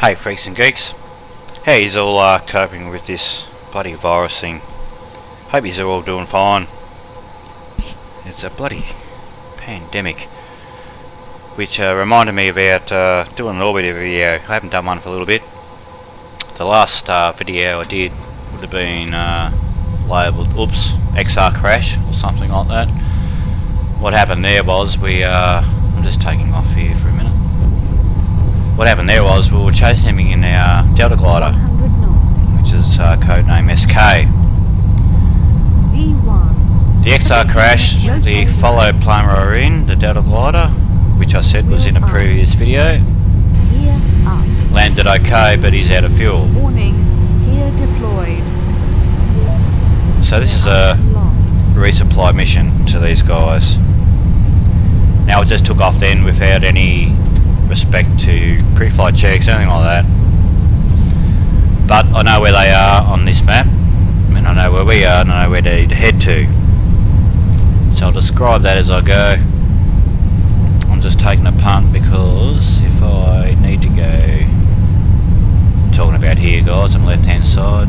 Hey freaks and geeks, how yous all coping with this bloody virus thing? Hope yous are all doing fine. It's a bloody pandemic, which reminded me about doing an Orbiter video. I haven't done one for a little bit. The last video I did would have been labelled "Oops, XR crash" or something like that. What happened there was I'm just taking off here for a minute. What happened there was we were chasing him in our Delta Glider, which is codename SK. The XR crashed, the follow plane we were in, the Delta Glider, which I said was in a previous video, landed okay, but he's out of fuel. So this is a resupply mission to these guys. Now it just took off then without any respect to pre-flight checks, anything like that. But I know where they are on this map, and I know where we are, and I know where they need to head to. So I'll describe that as I go. I'm just taking a punt because if I need to go, I'm talking about here guys on the left hand side,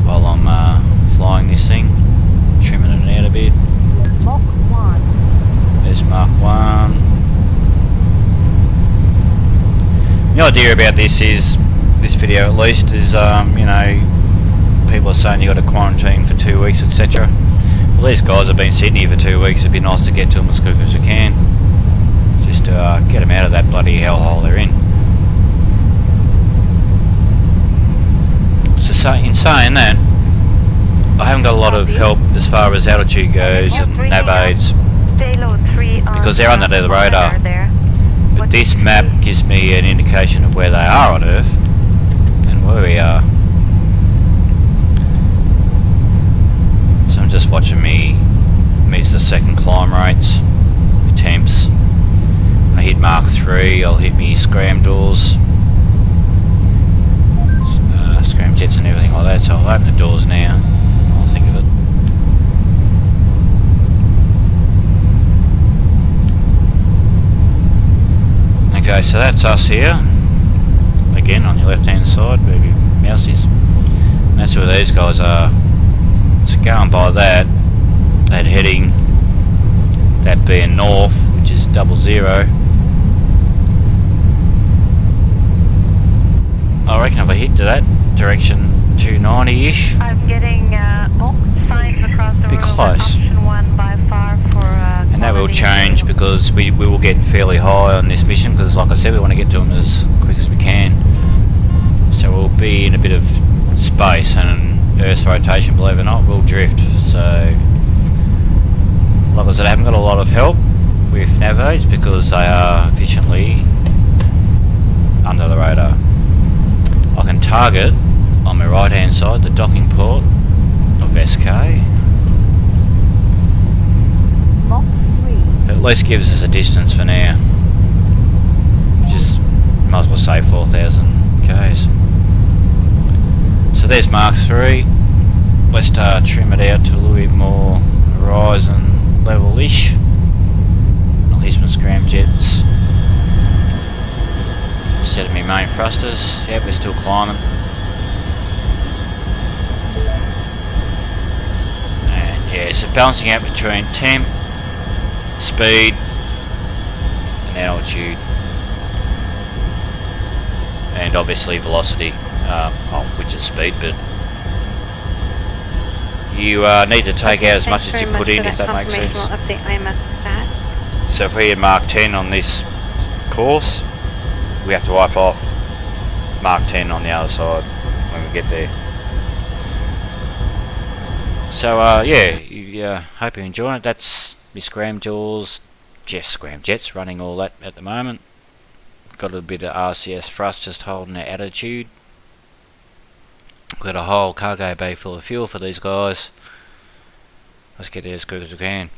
while I'm flying this thing, trimming it out a bit. Mach 1. There's Mach 1. The idea about this is, this video at least, is you know, people are saying you got to quarantine for 2 weeks, etc. Well, these guys have been sitting here for 2 weeks. It'd be nice to get to them as quick as we can, just to get them out of that bloody hellhole they're in. So in saying that, I haven't got a lot of help as far as altitude goes and nav aids, because they're under the radar. But this map gives me an indication of where they are on Earth and where we are. So I'm just watching the second climb rates, attempts. When I hit Mach 3, I'll hit me scramjets and everything like that. So I'll open the doors now. I'll think of it. Okay, so that's us here, again on your left hand side, where your mouse is. And that's where these guys are. So going by that heading, that being north, which is 00. I reckon if I hit to that direction, 290-ish, I'm getting signs across the be road. close. Option 1 by far for And that will change because we will get fairly high on this mission, because like I said, we want to get to them as quick as we can. So we'll be in a bit of space, and Earth's rotation, believe it or not, will drift. So like I said, I haven't got a lot of help with nav aids because they are efficiently under the radar. I can target on my right hand side the docking port of SK. Mach 3. At least gives us a distance for now, which is, might as well say 4,000 k's. So there's Mach 3. Let's trim it out to a little bit more horizon level-ish. I'll hit some scramjets instead of my main thrusters. Yep, we're still climbing. And yeah, so balancing out between temp, speed and altitude, and obviously velocity, which is speed, but you need to take out as much as you put in, if that makes sense. So if we hit Mach 10 on this course, we have to wipe off Mach 10 on the other side when we get there. So yeah, hope you're enjoying it. That's my scramjets running all that at the moment. Got a little bit of RCS thrust just holding our attitude. Got a whole cargo bay full of fuel for these guys. Let's get there as quick as we can.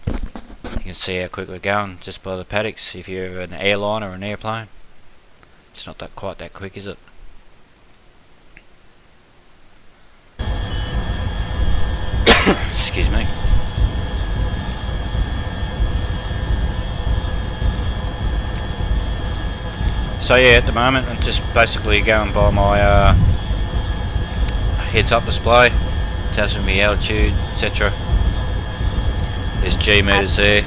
You can see how quick we're going just by the paddocks. If you're an airline or an airplane, it's not quite that quick, is it? Excuse me. So yeah, at the moment I'm just basically going by my heads up display, tells me altitude, etc. There's G meters there.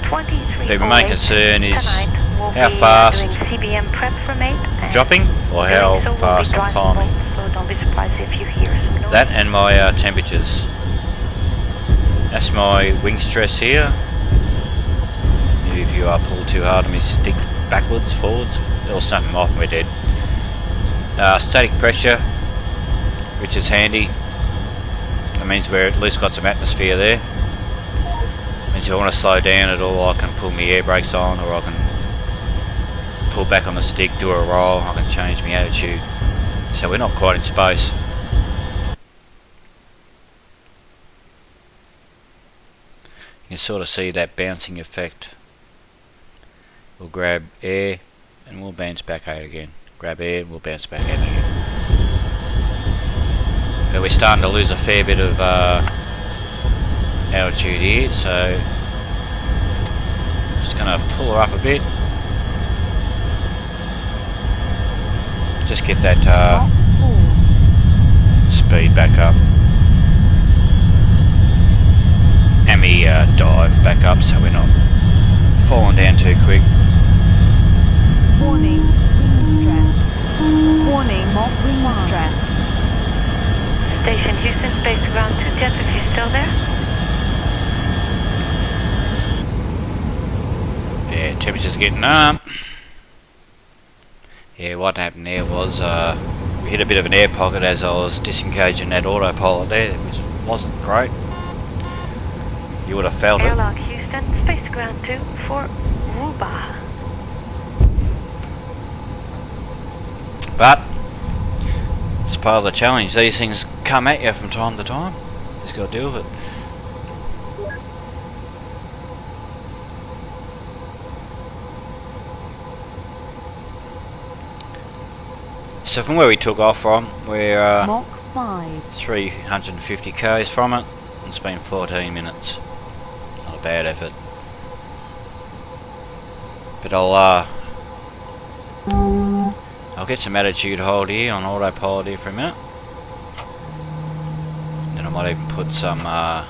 The main concern is how fast I'm dropping or how fast I'm climbing. So don't be surprised if you hear some noise. That and my temperatures. That's my wing stress here. If you pull too hard on me stick backwards, forwards, it'll snap them off and we're dead. Static pressure, which is handy. That means we're at least got some atmosphere there. Means if I want to slow down at all, I can pull my air brakes on, or I can pull back on the stick, do a roll, I can change my attitude. So we're not quite in space. You can sort of see that bouncing effect. We'll grab air and we'll bounce back out again. Grab air and we'll bounce back out again. But we're starting to lose a fair bit of altitude here, so just going to pull her up a bit. Just get that speed back up. And we dive back up so we're not falling down too quick. Warning, wing stress. Warning, Mach wing stress. Station Houston, space ground 2 Jeff, if you're still there. Yeah, temperature's getting up. Yeah, what happened there was we hit a bit of an air pocket as I was disengaging that autopilot there, which wasn't great. You would have felt it. Airlock Houston, space ground 2 for Ruba. But it's part of the challenge. These things come at you from time to time. Just got to deal with it. So from where we took off from, we're Mach 5. 350 k's from it. It's been 14 minutes. Not a bad effort. But I'll get some attitude hold here on autopilot here for a minute. Then I might even put some I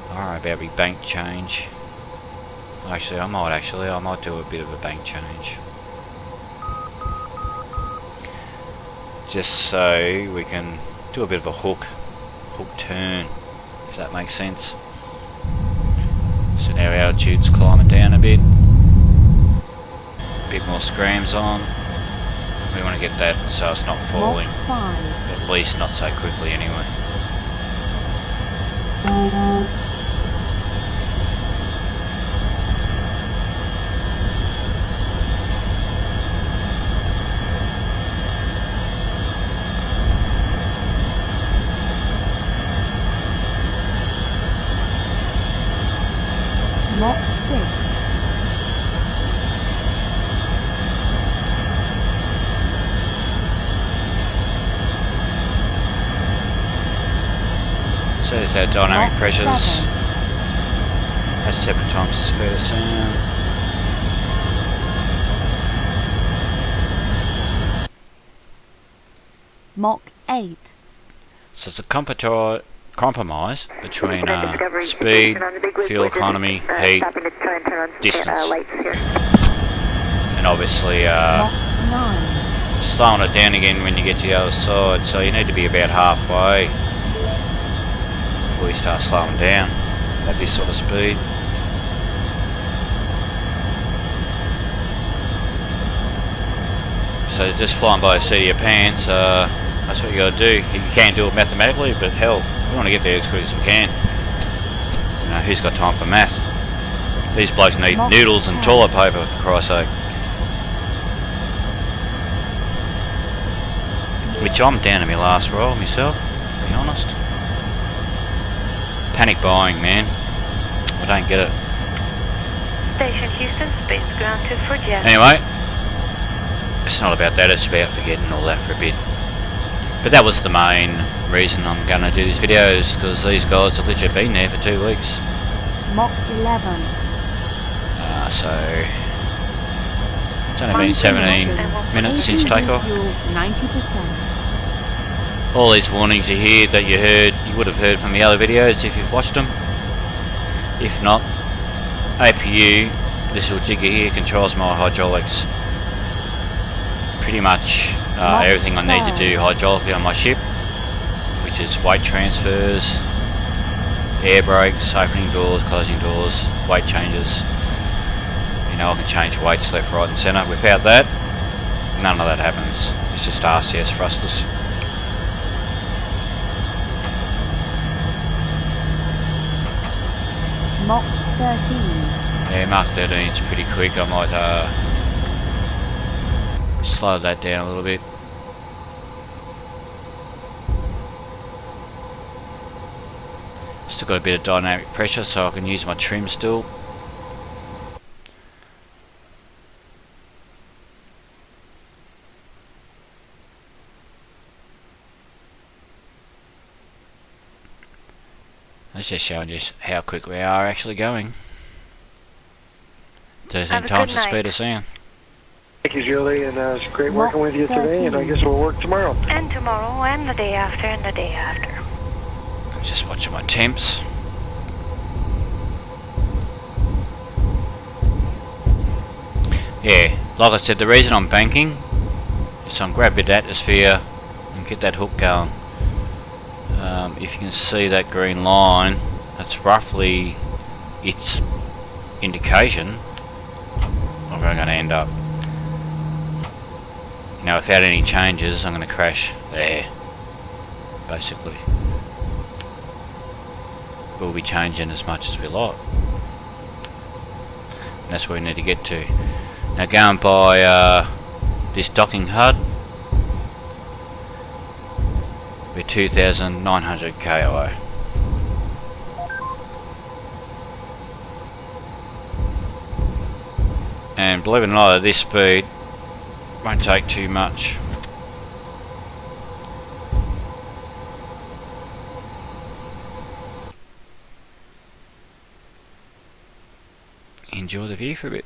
don't know about my bank change. Actually I might do a bit of a bank change. Just so we can do a bit of a hook turn, if that makes sense. So now our altitude's climbing down a bit. Bit more scrams on. We want to get that so it's not falling. Mach 5. At least not so quickly anyway. Mach 6. So there's our dynamic Mach pressures. 7. That's 7 times the speed of sound. Mach 8. So it's a compromise between speed, fuel economy, heat, distance, and obviously Mach 9. slowing it down again when you get to the other side. So you need to be about halfway before you start slowing down at this sort of speed. So just flying by the seat of your pants, that's what you got to do. You can do it mathematically, but hell, we want to get there as quick as we can. You know, who's got time for math? These blokes need noodles and toilet paper, for Christ's sake. Which I'm down to my last roll myself, to be honest. Panic buying, man. I don't get it. Station Houston, space ground 2 for Jeff. Anyway, it's not about that, it's about forgetting all that for a bit. But that was the main reason I'm going to do these videos, because these guys have literally been there for 2 weeks. Mach 11. So It's only been 17 minutes since takeoff. Fuel 90%. All these warnings are here that you would have heard from the other videos if you've watched them. If not, APU, this little jigger here, controls my hydraulics. Pretty much everything I need to do hydraulically on my ship, which is weight transfers, air brakes, opening doors, closing doors, weight changes. You know, I can change weights left, right and centre. Without that, none of that happens. It's just RCS thrusters. Mach 13. Yeah, Mach 13 is pretty quick. I might slow that down a little bit. Still got a bit of dynamic pressure, so I can use my trim still. That's just showing you how quick we are actually going. 13 times the speed of sound. Thank you, Julie, and it's great working with you today, and I guess we'll work tomorrow. And tomorrow, and the day after, and the day after. I'm just watching my temps. Yeah, like I said, the reason I'm banking is so I can grab a bit of atmosphere and get that hook going. If you can see that green line, that's roughly its indication of where I'm going to end up. You know, without any changes, I'm going to crash there, basically. We'll be changing as much as we like. And that's where we need to get to. Now, going by this docking HUD, we're 2,900 KOA. And believe it or not, at this speed, won't take too much. Enjoy the view for a bit.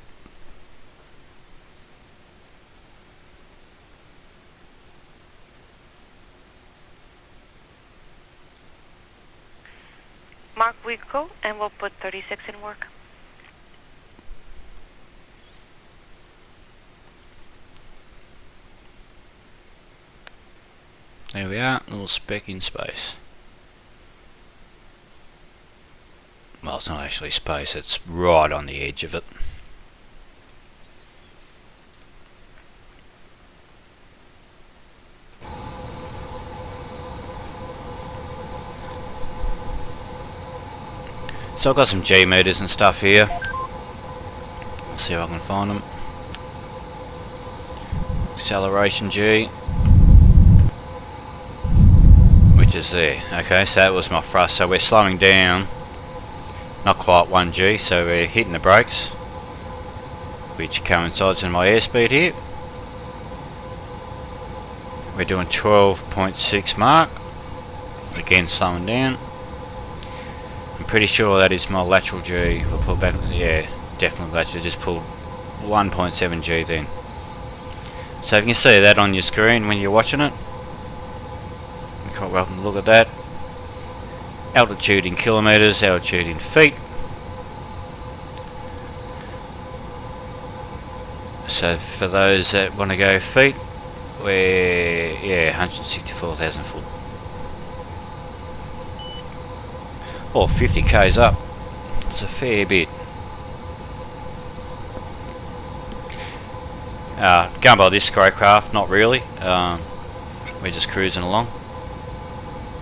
Mark, we go, and we'll put 36 in work. There we are, little speck in space. Well, it's not actually space, it's right on the edge of it. So I've got some G meters and stuff here. Let's see if I can find them. Acceleration G, which is there. Okay, so that was my thrust. So we're slowing down, not quite 1G, so we're hitting the brakes, which coincides with my airspeed here. We're doing 12.6 Mach, again slowing down. I'm pretty sure that is my lateral G. If I pull back, yeah, definitely lateral. Just pulled 1.7 G then. So if you can see that on your screen when you're watching it, you're quite welcome to look at that. Altitude in kilometres, altitude in feet. So for those that want to go feet, we're 164,000 foot. Or 50 k's up. It's a fair bit. Going by this craft, not really. We're just cruising along.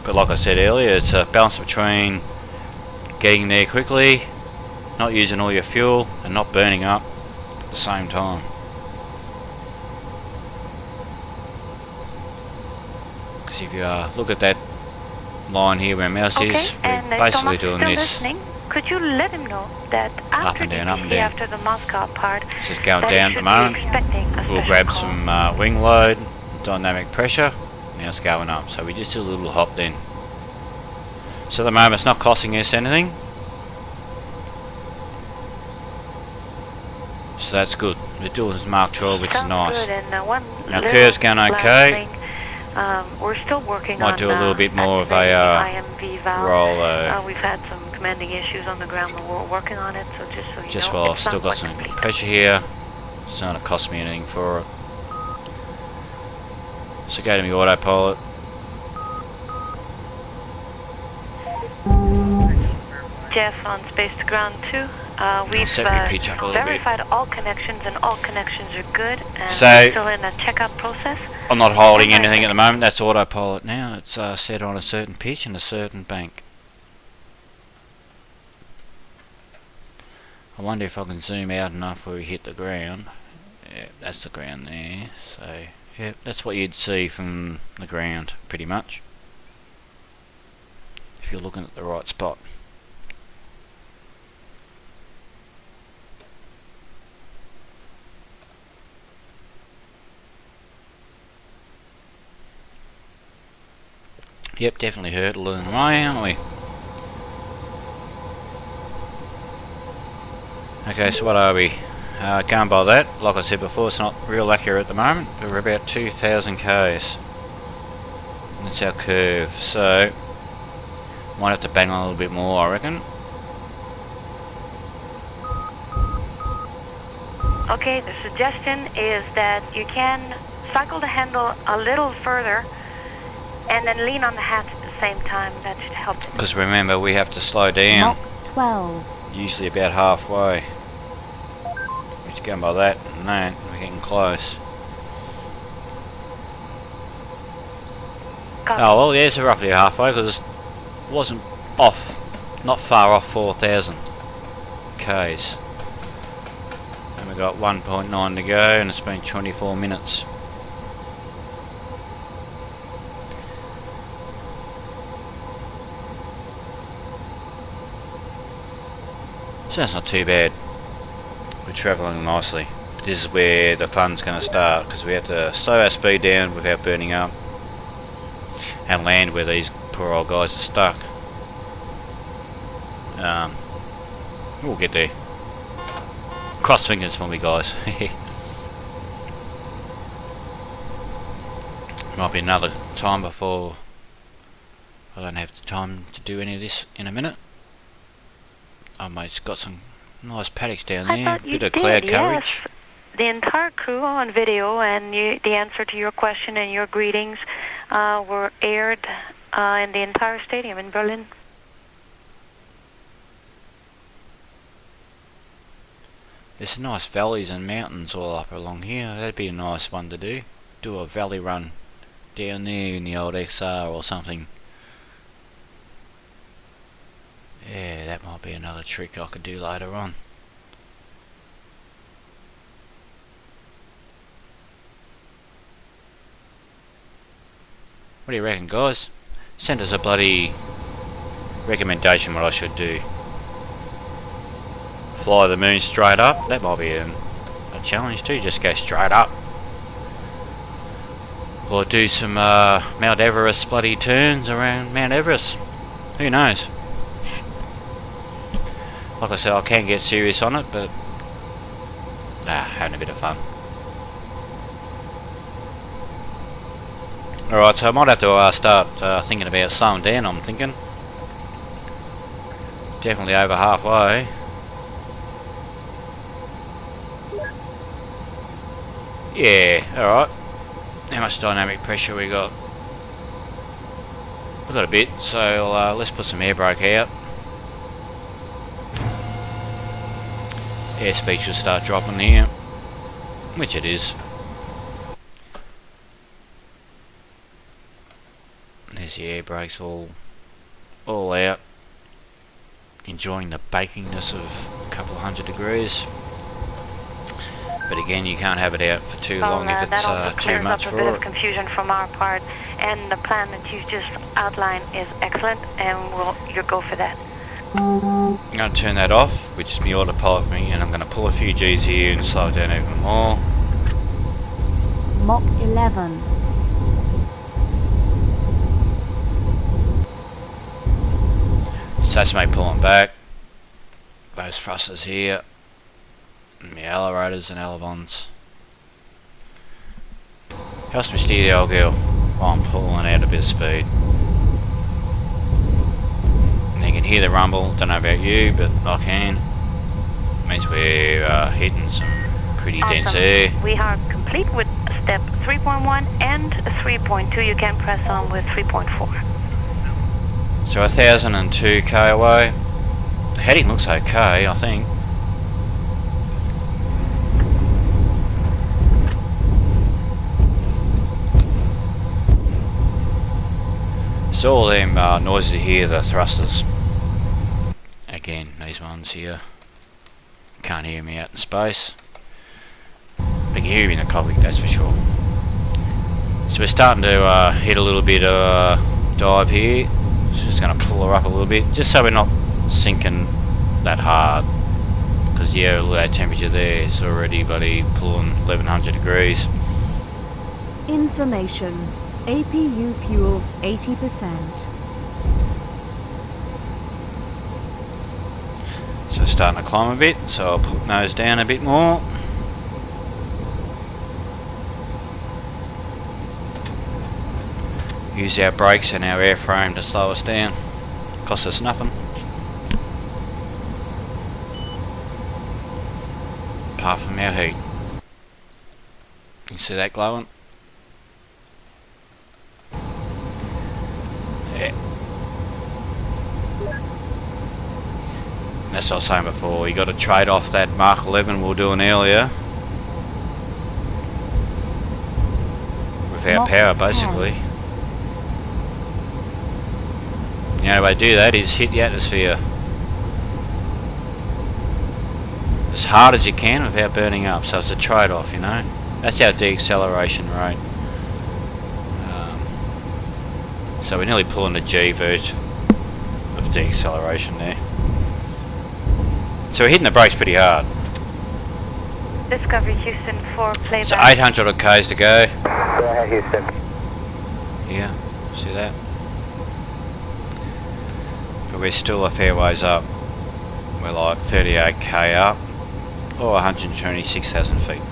But like I said earlier, it's a balance between getting there quickly, not using all your fuel, and not burning up at the same time. Because if you look at that line here where mouse is, we're basically doing this. Listening. Could you let him know that up and down, after the Moscow part, it's just going down at the moment. We'll grab some wing load, dynamic pressure. Now it's going up, so we just do a little hop then. So at the moment it's not costing us anything, so that's good. We're doing this Mark 12, which is Sounds nice. good. And one Now little curve's going last okay. thing, we're still working Might on do a little bit more of a activating the IMV valve. roll though. We've had some commanding issues on the ground, but we're working on it. So just so you Just know, while I've it's still got somewhat some complete. pressure here. It's not gonna cost me anything for it. So go to my autopilot. Jeff on space to ground 2. We've set my pitch up a little bit. verified all connections, and all connections are good. And So- we're still in a checkup process. I'm not holding anything at the moment. That's autopilot now. It's set on a certain pitch and a certain bank. I wonder if I can zoom out enough where we hit the ground. Yeah, that's the ground there. So, yeah, that's what you'd see from the ground, pretty much. If you're looking at the right spot. Yep, definitely hurtling away, aren't we? Okay, so what are we? Going by that, like I said before, it's not real accurate at the moment, but we're about 2,000 k's. And that's our curve, so might have to bang on a little bit more, I reckon. Okay, the suggestion is that you can cycle the handle a little further and then lean on the hatch at the same time. That should help. Because remember, we have to slow down, Mach 12. usually about halfway. We're just going by that, and that, we're getting close. Oh well, yeah, it's roughly halfway, because it wasn't off, not far off 4,000 k's. And we got 1.9 to go, and it's been 24 minutes. So that's not too bad. We're travelling nicely. This is where the fun's going to start, because we have to slow our speed down without burning up and land where these poor old guys are stuck. We'll get there. Cross fingers for me, guys. Might be another time before I don't have the time to do any of this in a minute. Oh mate's got some nice paddocks down there, bit of cloud coverage. Yes. The entire crew on video and the answer to your question and your greetings were aired in the entire stadium in Berlin. There's some nice valleys and mountains all up along here. That'd be a nice one to do. Do a valley run down there in the old XR or something. Yeah, that might be another trick I could do later on. What do you reckon, guys? Send us a bloody recommendation what I should do. Fly the moon straight up? That might be a challenge too, just go straight up. Or do some Mount Everest bloody turns around Mount Everest. Who knows? Like I said, I can get serious on it, but having a bit of fun. Alright, so I might have to start thinking about slowing down, I'm thinking. Definitely over halfway. Yeah, alright. How much dynamic pressure we got? We've got a bit, so let's put some air brake out. Airspeed should start dropping here, which it is. There's the air brakes all out. Enjoying the bakingness of a couple of 100 degrees. But again, you can't have it out for too long if it's too much for it. That also clears up a bit of confusion from our part, and the plan that you've just outlined is excellent, and you'll go for that. I'm going to turn that off, which is my autopilot for me, and I'm going to pull a few G's here and slow it down even more. Mach 11. So that's me pulling back. Those thrusters here. Accelerators and elevons. Helps me steer the old girl while I'm pulling out a bit of speed. And you can hear the rumble, don't know about you, but I can. Means we're hitting some pretty dense air. We are complete with step 3.1 and 3.2. You can press on with 3.4. So 1,002 k away. The heading looks okay, I think. It's all them noises here, the thrusters. Again, these ones here. Can't hear me out in space. But you can hear me in the cockpit, that's for sure. So we're starting to hit a little bit of dive here. So just going to pull her up a little bit, just so we're not sinking that hard. Because yeah, look at that temperature there, it's already bloody pulling 1100 degrees. Information. APU fuel 80%. So starting to climb a bit, so I'll put nose down a bit more. Use our brakes and our airframe to slow us down. Costs us nothing. Apart from our heat. You see that glowing? Yeah. That's what I was saying before, you got to trade off that Mark 11 we were doing earlier. Without power, basically. The only way to do that is hit the atmosphere as hard as you can without burning up, so it's a trade-off, you know. That's our deacceleration rate. So we're nearly pulling the G version of deacceleration there. So we're hitting the brakes pretty hard. Discovery Houston for playback. So 800 k's to go. Go ahead, Houston. Yeah, see that? But we're still a fair ways up. We're like 38k up, or 126,000 feet.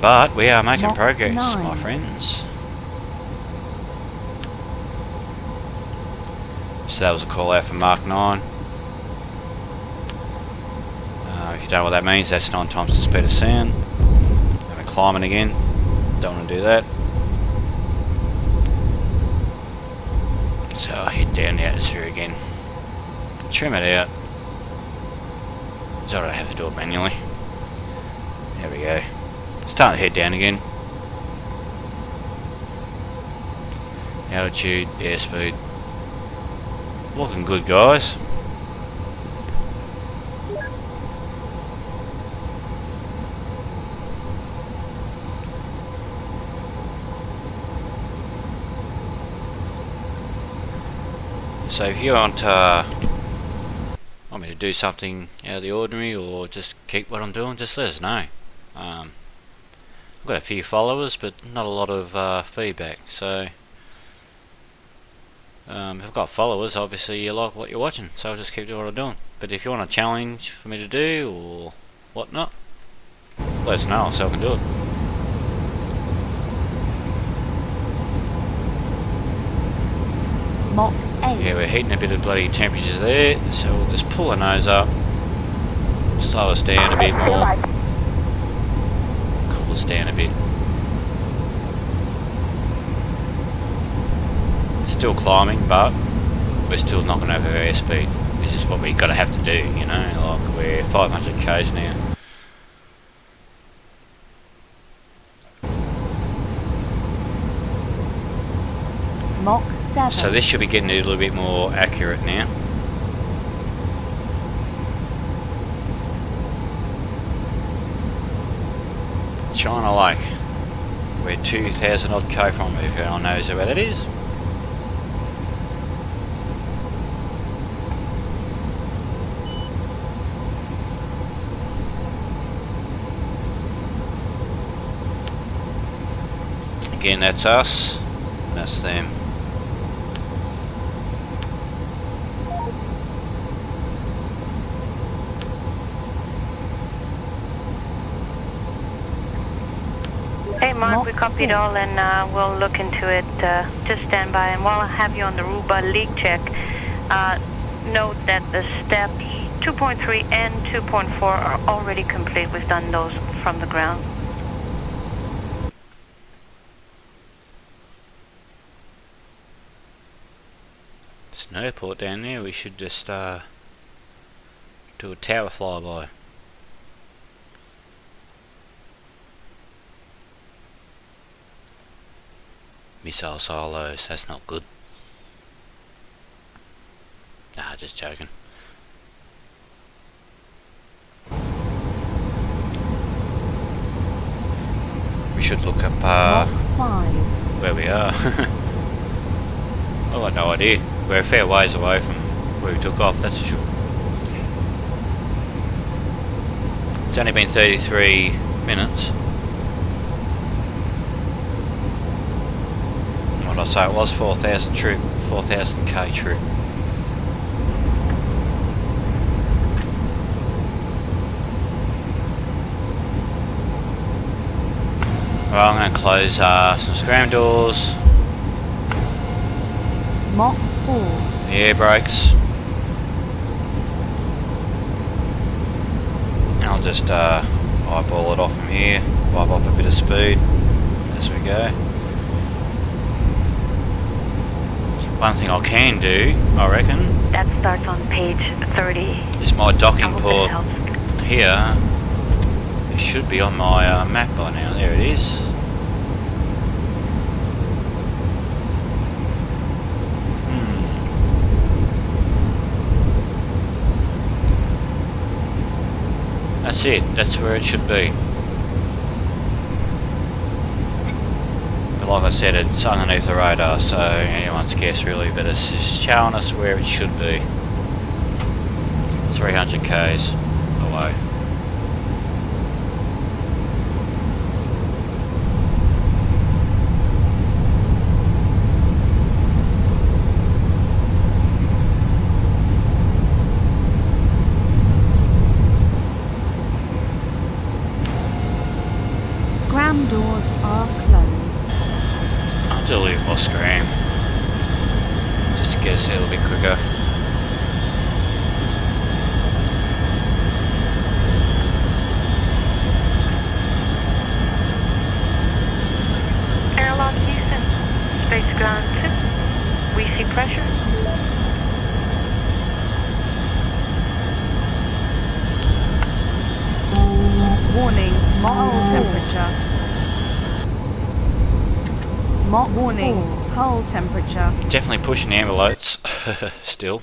But we are making Mach progress, 9. my friends. So that was a call out for Mark 9. If you don't know what that means, that's 9 times the speed of sound. And we're climbing again. Don't want to do that. So I'll hit down the atmosphere again. Trim it out. So I don't have to do it manually. There we go. Starting to head down again. Altitude, airspeed. Looking good, guys. So if you want me to do something out of the ordinary, or just keep what I'm doing, just let us know. I've got a few followers, but not a lot of feedback. So if I've got followers, obviously you like what you're watching, so I'll just keep doing what I'm doing. But if you want a challenge for me to do or whatnot, let us know so I can do it. Mach 8. Yeah, we're heating a bit of bloody temperatures there, so we'll just pull the nose up, slow us down a bit more, cool us down a bit. Still climbing, but we're still knocking over our airspeed. This is what we've got to have to do, you know, like we're 500 k's now. Mach 7. So this should be getting a little bit more accurate now. China Lake. We're 2,000 odd k from it, if anyone knows where that is. Again, that's us, that's them. Hey, Mark, Mach we copied 6. all and we'll look into it. Just stand by. And while I have you on the Ruba leak check, note that the steps 2.3 and 2.4 are already complete. We've done those from the ground. It's an airport down there. We should just do a tower flyby. Missile silos, that's not good. Nah, just joking. We should look up Mach 5. where we are. I've got no idea. We're a fair ways away from where we took off, that's for sure. It's only been 33 minutes. What did I say? It was 4,000 trip, 4,000k trip. Well, I'm going to close some scram doors, Mach 4. the air brakes. I'll just eyeball it off from here, wipe off a bit of speed as we go. One thing I can do, I reckon, That starts on page 30. is my I docking hope it port helps. here. It should be on my map by now. There it is. That's it. That's where it should be. But like I said, it's underneath the radar, so anyone's guess really. But it's just showing us where it should be. 300 k's away. Scram doors are closed. I'll do a little more scram, just to get us there a little bit quicker. Airlock Houston, space ground 2. We see pressure. Warning, Mach temperature. Mach warning, hull temperature. Definitely pushing the envelopes still.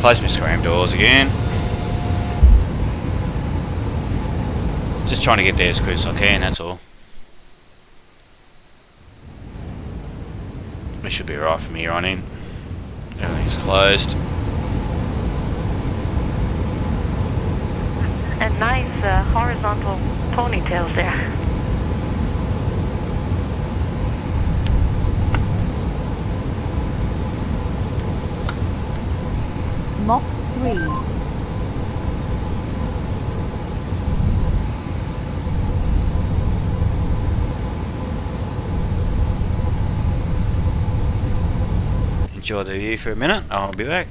Close my scram doors again. Just trying to get there as quick as I can, that's all. We should be right from here on in. Everything's closed. And nice horizontal ponytails there. Mach 3. Enjoy the view for a minute, I'll be back.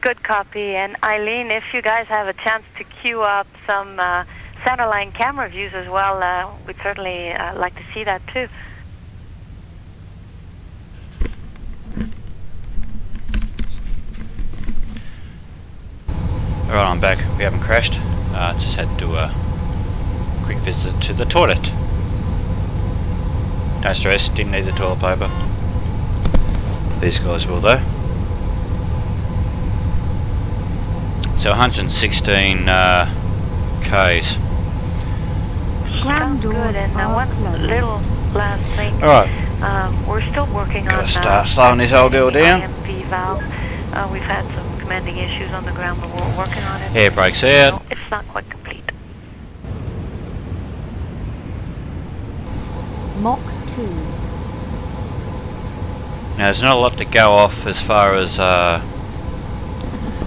Good copy. And Eileen, if you guys have a chance to queue up some centerline camera views as well, we'd certainly like to see that too. Alright, I'm back. We haven't crashed. Just had to do a quick visit to the toilet. No stress, didn't need the toilet paper. These guys will though. So 116 Ks. Scram doors and are one little closed. last thing. Alright, We're still working gotta on start slowing this whole deal down. IMV valve. We've had some commanding issues on the ground, but we're working on it. Air brakes out. No, it's not quite complete. Mach 2. Now there's not a lot to go off as far as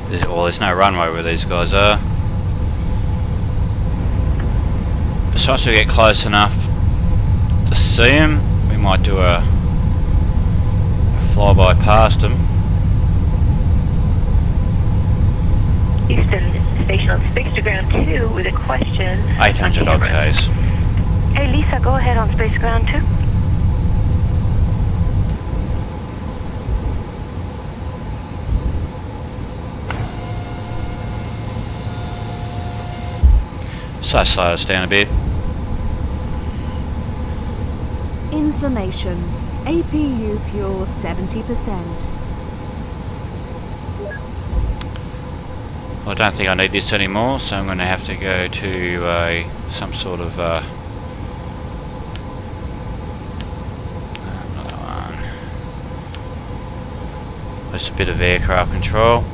there's no runway where these guys are. But once we get close enough to see them, we might do a flyby past them. Houston, this is station on Space to Ground 2 with a question. 800 odd Ks. Hey Lisa, go ahead on Space Ground 2. So slow us down a bit. Information. APU fuel 70%. I don't think I need this anymore, so I'm going to have to go to some sort of another one. Just a bit of aircraft control.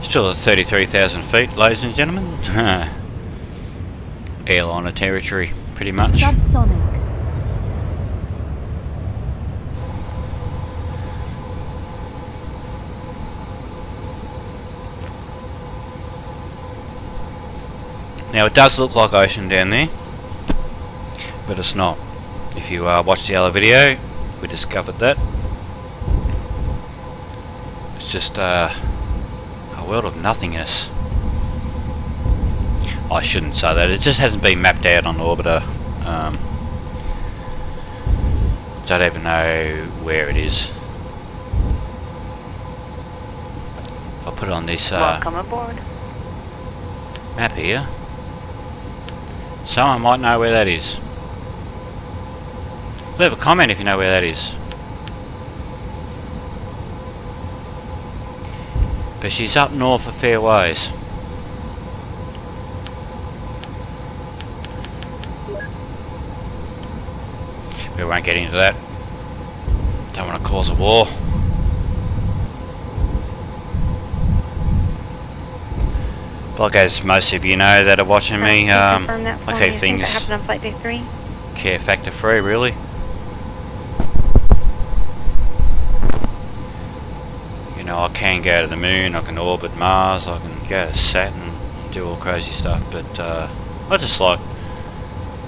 Still at 33,000 feet, ladies and gentlemen. Airliner territory, pretty much. Subsonic. Now it does look like ocean down there, but it's not. If you watch the other video, we discovered that. It's just a world of nothingness. I shouldn't say that, it just hasn't been mapped out on Orbiter. Don't even know where it is. If I put it on this Welcome aboard. map here, someone might know where that is. Leave a comment if you know where that is. But she's up north a fair ways. We won't get into that. Don't want to cause a war. Like as most of you know that are watching me, I keep things on flight day 3. care factor free, really. You know, I can go to the moon, I can orbit Mars, I can go to Saturn, do all crazy stuff, but I just like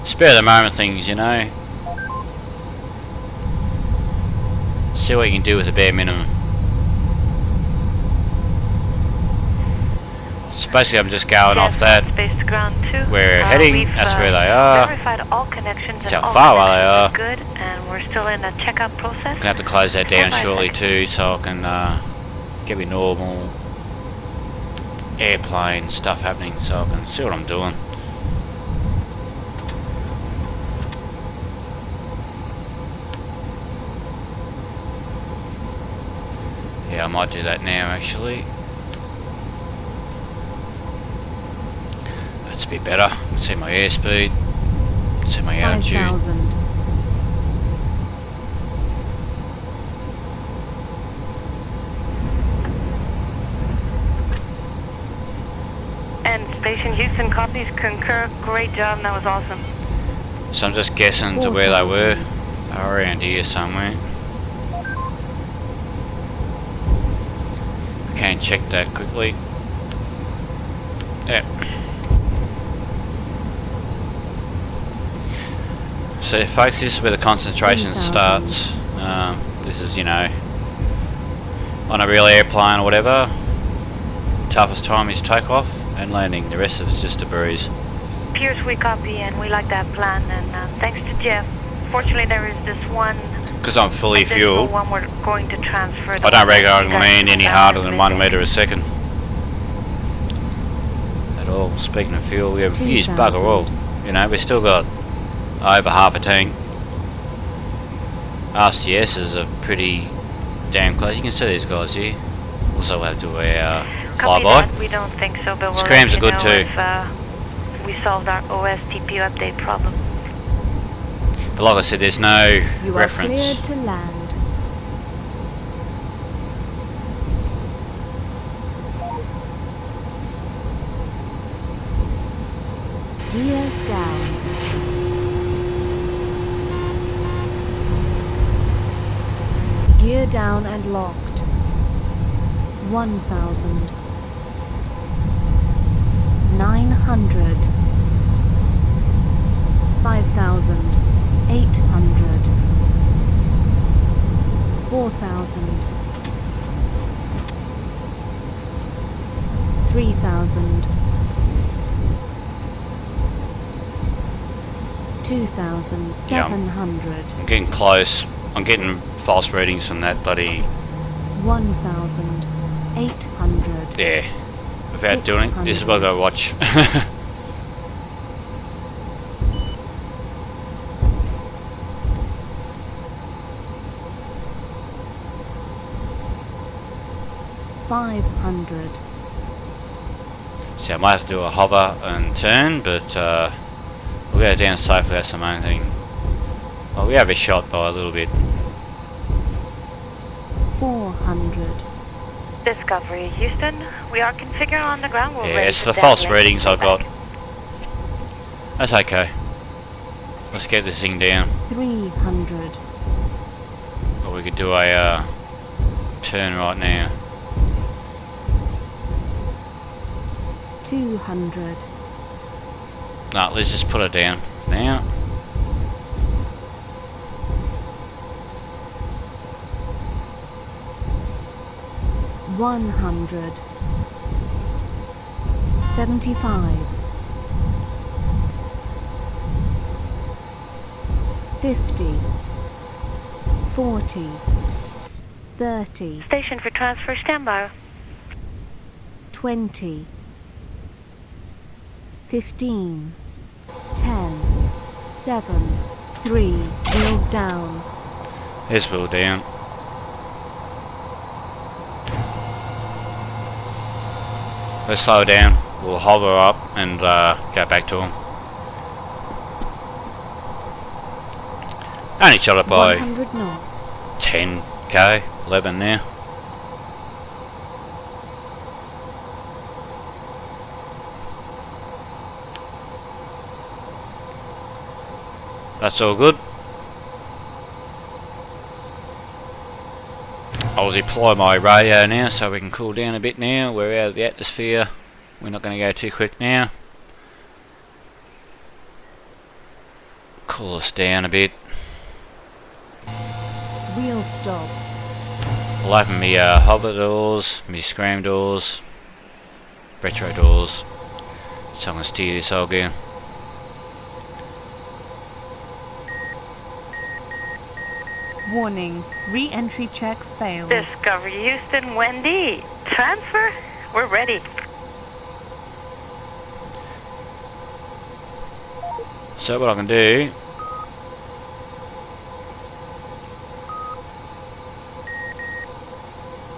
spare the moment things, you know. See what you can do with the bare minimum. So basically I'm just going off that. Space to Ground 2. We're heading, that's where they are. Verified all connections That's and how all far away they are. connections good, and we're still in the checkout process. Gonna have to close that down Hold by a shortly second. too, so I can get me normal airplane stuff happening, so I can see what I'm doing. Yeah, I might do that now actually. That's a bit better. See my airspeed, see my altitude. 5,000. And Station Houston copies, concur. Great job, that was awesome. So I'm just guessing to where they were. Around here somewhere. I can check that quickly. Yeah. So folks, this is where the concentration 3,000. starts. This is, you know, on a real airplane or whatever, toughest time is takeoff and landing. The rest of it's just a breeze. Pierce, we copy and we like that plan. And thanks to Jeff. Fortunately, there is this one. Because I'm fully additional fueled, one we're going to transfer. I don't reckon I can land any harder than 1 metre a second. At all. Speaking of fuel, we have used bugger all. You know, we've still got over half a tank. RCSs are pretty damn close. You can see these guys here. Also have to do a Copy flyby. that. We don't think so, but we'll Scrams let are you good know too. if we solved our OSTP update problem. But like I said, there's no You are reference. cleared to land. Gear down. Gear down and locked. 1,000. 900. 5,800. 4,000. 3,000. 2,700. I'm getting close. I'm getting false readings from that bloody 1,800. yeah. Without doing it. This is what I gotta watch. $500. See, I might have to do a hover and turn, but we'll go down safely. That's the main thing. Well, we have a shot by a little bit. 400. Discovery, Houston. We are configured on the ground. We're Yeah, ready it's to the false downlink. readings I got. That's okay. Let's get this thing down. 300. Or we could do a turn right now. 200. No, let's just put it down now. $100. 75. 50. 40. 30. Station for transfer, standby. 20. 15. 10. 7. 3. Wheels down. There's wheel down. Let's slow down. We'll hover up and go back to him. Only shot it by 100 knots. 10k, 11 now. That's all good. I'll deploy my radio now so we can cool down a bit now. We're out of the atmosphere. We're not going to go too quick now. Cool us down a bit. Wheel stop. I'll open me hover doors, me scram doors, retro doors, so I'm going to steer this all down. Warning. Re-entry check failed. Discovery, Houston, Wendy. Transfer? We're ready. So what I can do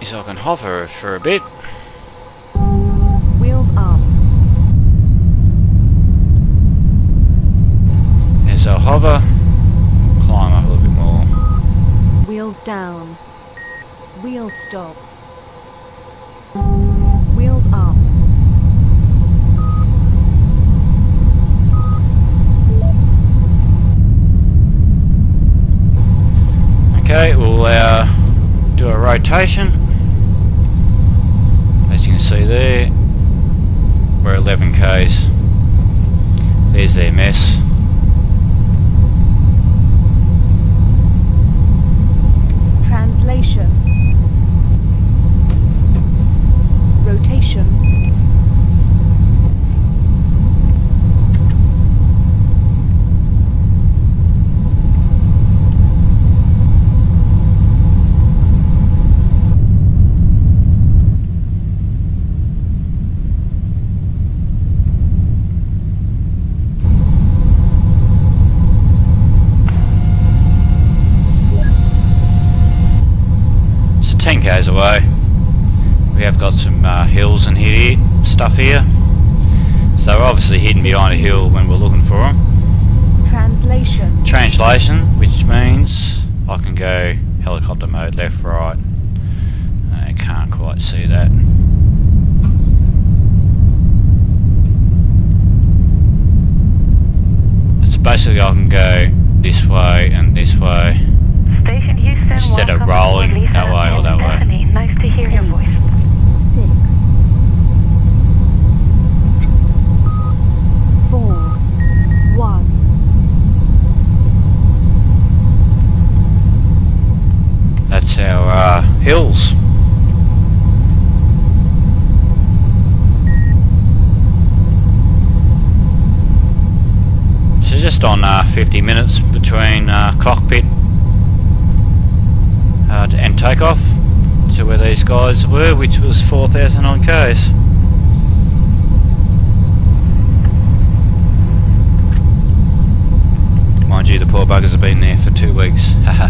is I can hover for a bit. Wheels up. As I hover, climb up a little bit more. Wheels down. Wheels stop. Wheels up. Okay, we'll do a rotation. As you can see there, we're 11 k's. There's their mess. Translation. Rotation. So 10 k's away. We have got some hills and stuff here. So they're obviously hidden behind a hill when we're looking for them. Translation. Translation, which means I can go helicopter mode, left, right. I can't quite see that. It's basically I can go this way and this way Station Houston, instead of welcome rolling aboard Lisa that way or and that way. Stephanie. Nice to hear your voice. 6 4 1 That's our hills. So just on 50 minutes between cockpit and takeoff to where these guys were, which was 4,000 odd k's. Mind you, the poor buggers have been there for 2 weeks. Haha.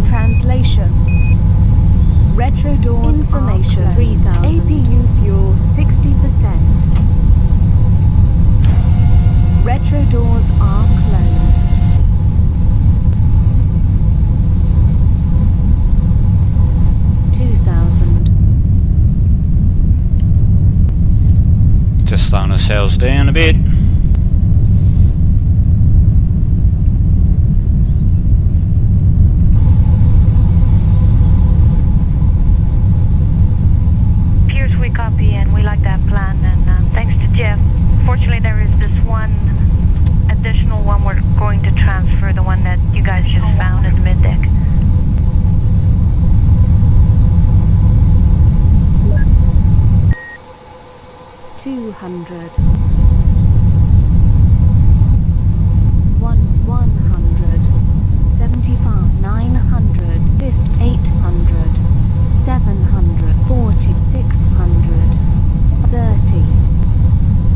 Translation. Retro doors information 3000. APU fuel 60%. Retro doors are closed. Just slowing ourselves down a bit. Copy, and we like that plan, and thanks to Jeff. Fortunately, there is this one additional one we're going to transfer, the one that you guys just found in the mid-deck. $200 $100 $75 $900 $800 $740 $600 $30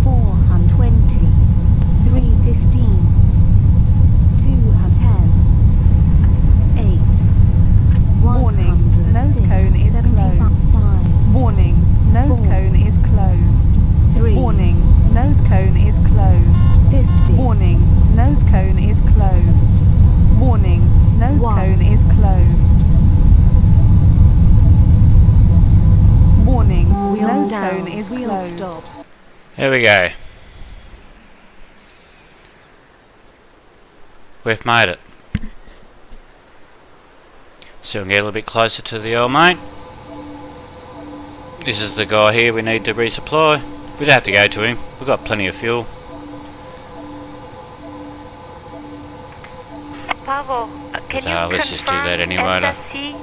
$420 $315 $210 $8 Warning, nose cone is closed. Warning, nose cone is closed. 3 Warning, nose cone is closed. 50 Warning, nose cone is closed. Warning, nose 1 cone is closed. Warning, Wheels nose down, cone is wheel closed. stop. There we go. We've made it. So we can get a little bit closer to the old mate. This is the guy here we need to resupply. We don't have to go to him. We've got plenty of fuel. Pavel, can you let's just do that confirm anyway, though. SSC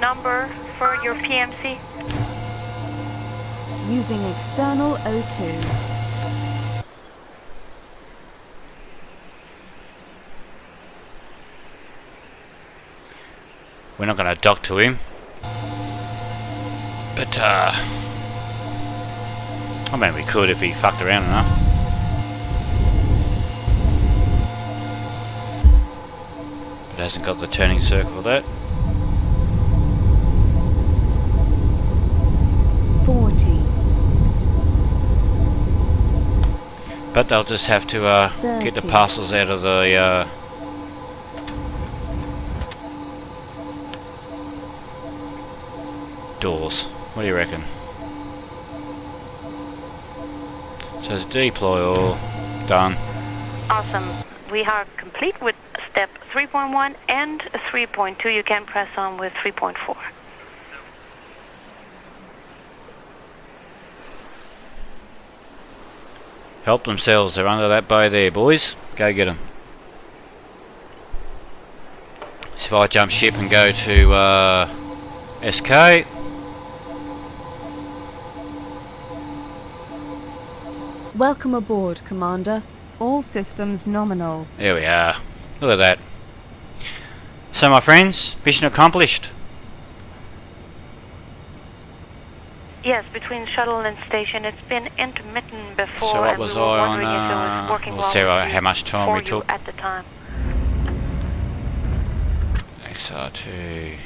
number for your PMC? Using external O2. We're not going to dock to him. But, I mean, we could if he fucked around enough. It hasn't got the turning circle for that. 40. But they'll just have to get the 30. parcels out of the doors. What do you reckon? So it's deploy all done. Awesome. We are complete with step 3.1 and 3.2. You can press on with 3.4. Help themselves. They're under that bow there, boys. Go get them. So if I jump ship and go to SK. Welcome aboard, Commander. All systems nominal. There we are. Look at that. So my friends, mission accomplished. Yes, between shuttle and station, it's been intermittent before, So what and was we were I wondering if it on? was working We'll well see with how much time for we you took. at the time. XR2.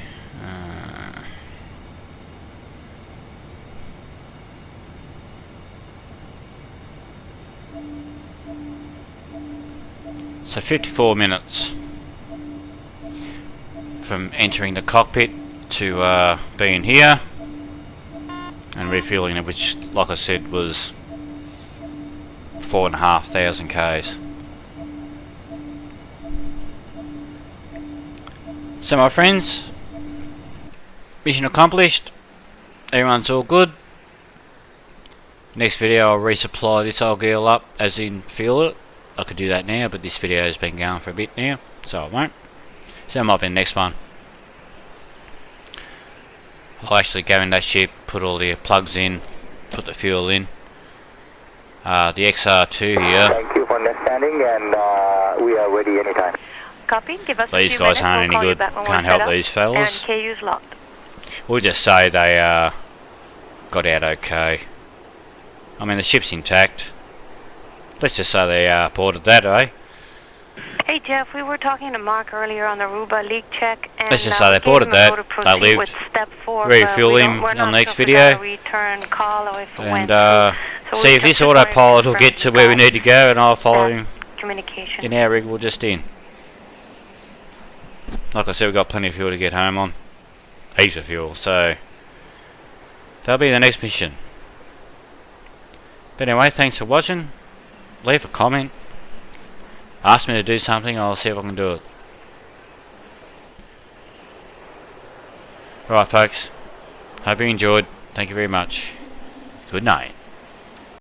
So 54 minutes from entering the cockpit to being here and refueling it, which, like I said, was 4,500 k's. So my friends, mission accomplished. Everyone's all good. Next video I'll resupply this old girl up, as in fuel it. I could do that now, but this video has been going for a bit now, so I won't. So that might be the next one. I'll actually go in that ship, put all the plugs in, put the fuel in. The XR2 here. Thank you for understanding, and we are ready anytime. Copy. Give us These a few guys minutes. aren't We'll any call you good. back when Can't we're help set up. these fellas. And KU's locked. We'll just say they got out okay. I mean, the ship's intact. Let's just say they boarded that, eh? Hey Jeff, we were talking to Mark earlier on the Aruba leak check, and Let's just say they boarded that. They lived. With step 4, Refuel him on the next video. Return call or if it And went through. So see we if this just autopilot will get to where we confirm need to go, and I'll follow him communication. in our rig. We'll just in. Like I said, we've got plenty of fuel to get home on. Heaps of fuel, so that'll be the next mission. But anyway, thanks for watching. Leave a comment. Ask me to do something, I'll see if I can do it. Alright folks, hope you enjoyed. Thank you very much. Good night.